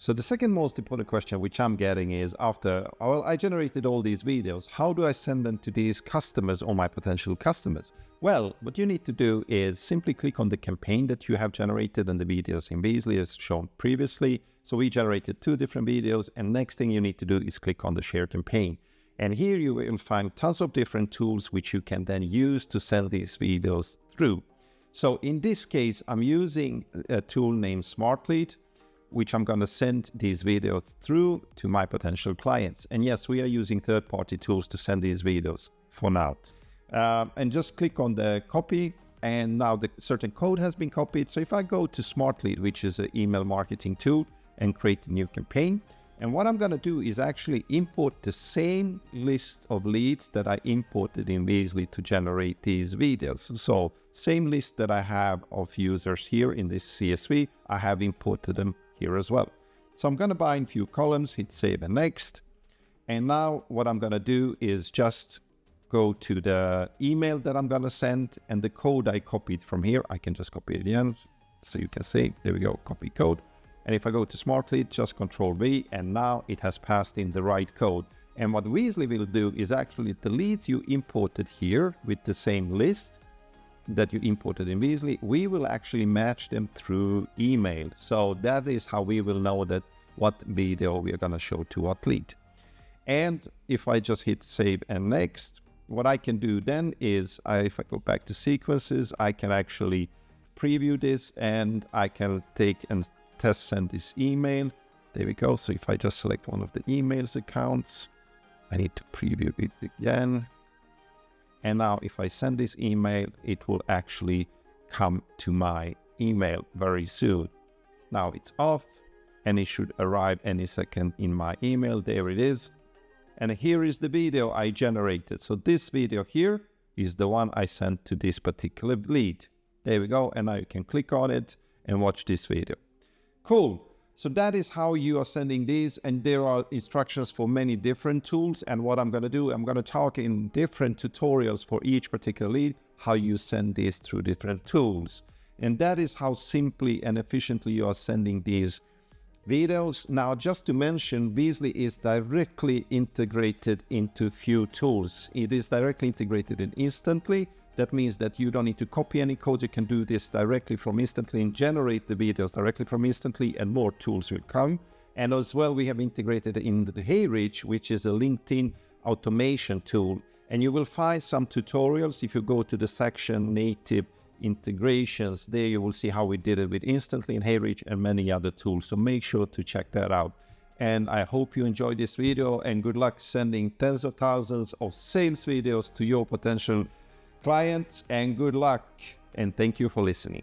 So the second most important question which I'm getting is after, well, I generated all these videos, how do I send them to these customers or my potential customers? Well, what you need to do is simply click on the campaign that you have generated and the videos in Weezly as shown previously. So we generated 2 different videos, and next thing you need to do is click on the share campaign. And here you will find tons of different tools which you can then use to send these videos through. So in this case, I'm using a tool named SmartLead, which I'm going to send these videos through to my potential clients. And yes, we are using third-party tools to send these videos for now. And just click on the copy, and now the certain code has been copied. So if I go to SmartLead, which is an email marketing tool, and create a new campaign, and what I'm going to do is actually import the same list of leads that I imported in Weezly to generate these videos. So same list that I have of users here in this CSV, I have imported them here as well. So I'm going to bind a few columns, hit save and next. And now what I'm going to do is just go to the email that I'm going to send, and the code I copied from here, I can just copy it again. So you can see, there we go, copy code. And if I go to SmartLead, just Control V, and now it has passed in the right code. And what Weezly will do is actually the leads you imported here with the same list that you imported in Weezly, we will actually match them through email. So that is how we will know that what video we are going to show to what lead. And if I just hit save and next, what I can do then is, if I go back to sequences, I can actually preview this, and I can take and test send this email. There we go. So if I just select one of the emails accounts, I need to preview it again. And now if I send this email, it will actually come to my email very soon. Now it's off, and it should arrive any second in my email. There it is. And here is the video I generated. So this video here is the one I sent to this particular lead. There we go. And now you can click on it and watch this video. Cool. So that is how you are sending these, and there are instructions for many different tools. And what I'm going to do, I'm going to talk in different tutorials for each particular lead, how you send these through different tools. And that is how simply and efficiently you are sending these videos. Now, just to mention, Weezly is directly integrated into few tools. It is directly integrated in Instantly. That means that you don't need to copy any code. You can do this directly from Instantly and generate the videos directly from Instantly, and more tools will come. And as well, we have integrated in the Hairage, which is a LinkedIn automation tool. And you will find some tutorials. If you go to the section native integrations, there you will see how we did it with Instantly and Hairage and many other tools. So make sure to check that out. And I hope you enjoyed this video, and good luck sending tens of thousands of sales videos to your potential clients, and good luck, and thank you for listening.